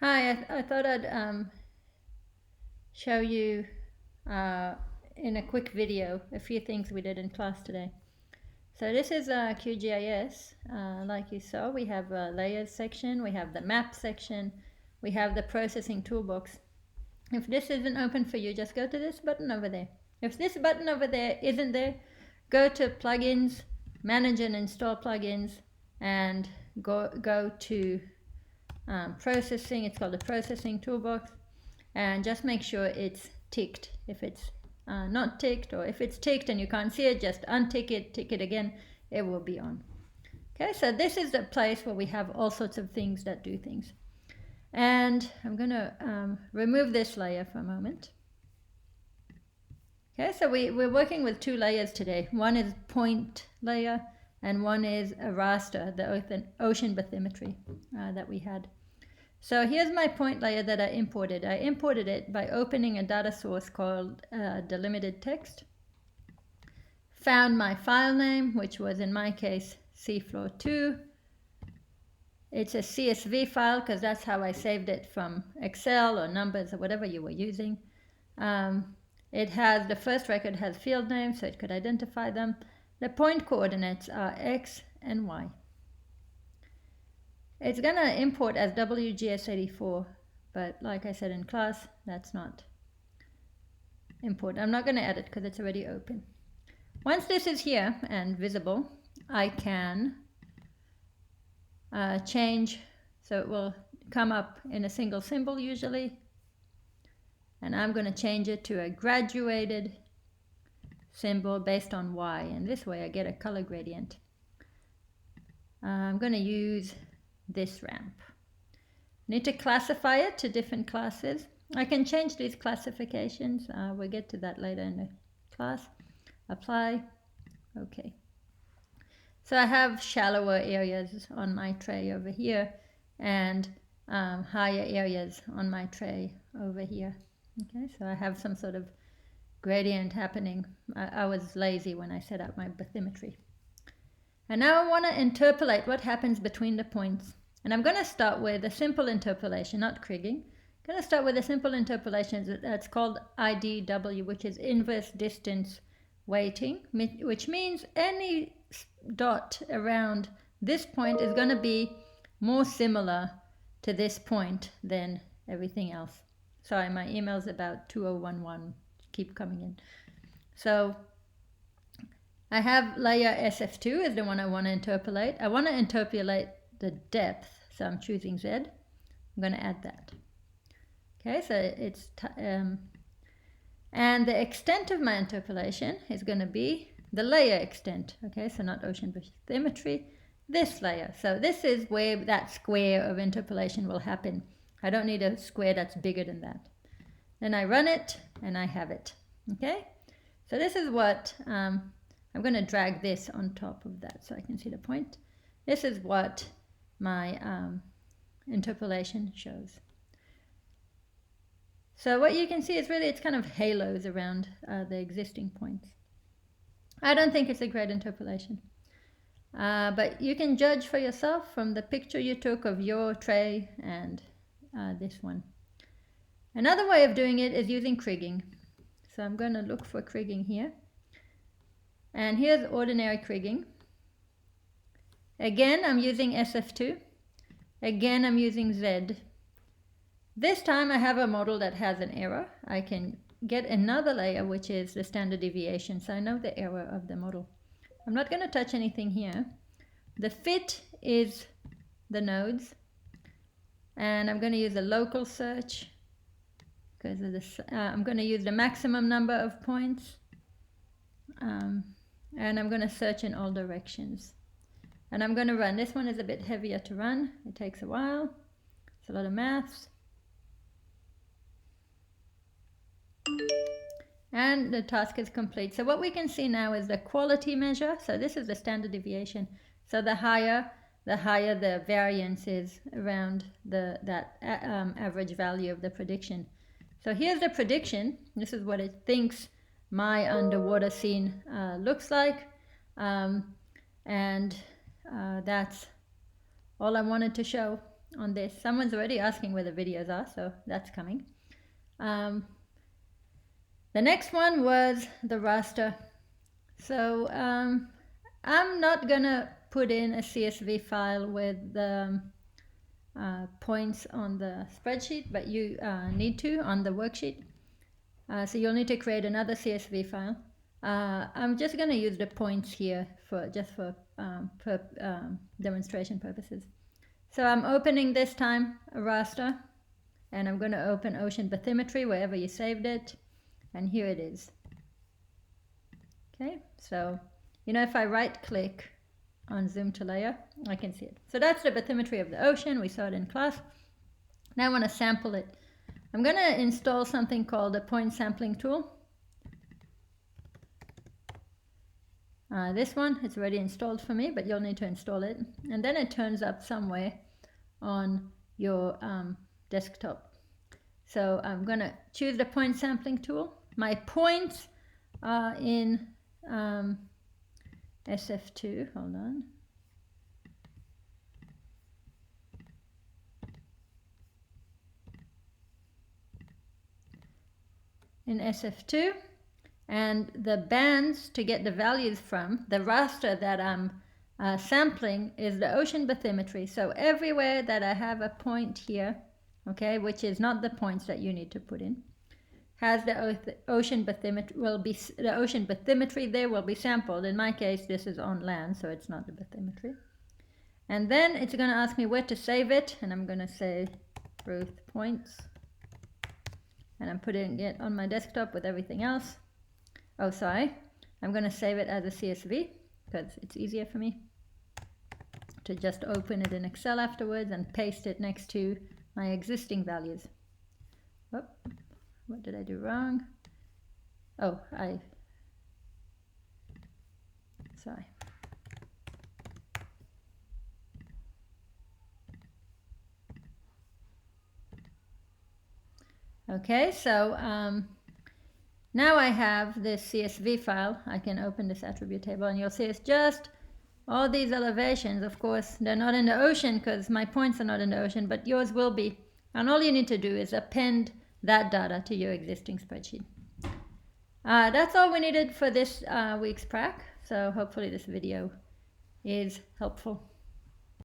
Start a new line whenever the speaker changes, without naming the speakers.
Hi, I thought I'd show you in a quick video a few things we did in class today. So this is QGIS. Like you saw, we have a layers section, we have the map section, we have the processing toolbox. If this isn't open for you, just go to this button over there. If this button over there isn't there, go to plugins, manage and install plugins, and go to processing. It's called the processing toolbox, and just make sure it's ticked. If it's not ticked, or if it's ticked and you can't see it, just untick it, tick it again, it will be on. Okay, so this is the place where we have all sorts of things that do things. And I'm going to remove this layer for a moment. Okay, so we're working with two layers today. One is point layer and one is a raster, the ocean bathymetry that we had. So here's my point layer that I imported. I imported it by opening a data source called delimited text. Found my file name, which was in my case seafloor2. It's a CSV file because that's how I saved it from Excel or Numbers or whatever you were using. It has, the first record has field names so it could identify them. The point coordinates are X and Y. It's going to import as WGS84, but like I said in class, that's not important. I'm not going to edit because it's already open. Once this is here and visible, I can change, so it will come up in a single symbol usually, and I'm going to change it to a graduated symbol based on Y, and this way I get a color gradient. I'm going to use this ramp. Need to classify it to different classes. I can change these classifications. We'll get to that later in the class. Apply. Okay. So I have shallower areas on my tray over here and higher areas on my tray over here. Okay, so I have some sort of gradient happening. I was lazy when I set up my bathymetry. And now I want to interpolate what happens between the points. And I'm going to start with a simple interpolation, not kriging. I'm going to start with a simple interpolation that's called IDW, which is inverse distance weighting, which means any dot around this point is going to be more similar to this point than everything else. Sorry, my email's about 2011 keep coming in. So I have layer SF2 is the one I want to interpolate. I want to interpolate the depth, so I'm choosing Z. I'm going to add that. Okay, so it's and the extent of my interpolation is going to be the layer extent. Okay, so not ocean bathymetry, this layer. So this is where that square of interpolation will happen. I don't need a square that's bigger than that. Then I run it and I have it. Okay, so this is what I'm going to drag this on top of that so I can see the point. This is what my interpolation shows. So what you can see is really it's kind of halos around the existing points. I don't think it's a great interpolation. But you can judge for yourself from the picture you took of your tray and this one. Another way of doing it is using kriging. So I'm going to look for kriging here. And here's ordinary kriging. Again, I'm using SF2. Again, I'm using Z. This time I have a model that has an error. I can get another layer, which is the standard deviation, so I know the error of the model. I'm not going to touch anything here. The fit is the nodes. And I'm going to use a local search because of this. I'm going to use the maximum number of points. And I'm going to search in all directions. And I'm going to run. This one is a bit heavier to run. It takes a while. It's a lot of maths. And the task is complete. So what we can see now is the quality measure. So this is the standard deviation. So the higher the variance is around that average value of the prediction. So here's the prediction. This is what it thinks my underwater scene looks like. And that's all I wanted to show. on this. Someone's already asking where the videos are, so that's coming. The next one was the raster. So I'm not gonna put in a CSV file with the points on the spreadsheet, but you need to on the worksheet. So you'll need to create another CSV file. I'm just going to use the points here for demonstration purposes. So I'm opening this time a raster, and I'm going to open ocean bathymetry wherever you saved it, and here it is. Okay, so if I right click on zoom to layer, I can see it. So that's the bathymetry of the ocean. We saw it in class. Now I want to sample it. I'm going to install something called a point sampling tool. This one, it's already installed for me, but you'll need to install it. And then it turns up somewhere on your desktop. So I'm going to choose the point sampling tool. My points are in SF2. Hold on. In SF2. And the bands to get the values from, the raster that I'm sampling is the ocean bathymetry. So everywhere that I have a point here, okay, which is not the points that you need to put in, has the ocean bathymetry there will be sampled. In my case, this is on land, so it's not the bathymetry. And then it's going to ask me where to save it, and I'm going to say Ruth points. And I'm putting it on my desktop with everything else. Oh, sorry. I'm going to save it as a CSV because it's easier for me to just open it in Excel afterwards and paste it next to my existing values. Oh, what did I do wrong? Oh, sorry. Okay, so now I have this CSV file. I can open this attribute table and you'll see it's just all these elevations. Of course, they're not in the ocean because my points are not in the ocean, but yours will be. And all you need to do is append that data to your existing spreadsheet. That's all we needed for this week's prac. So hopefully this video is helpful.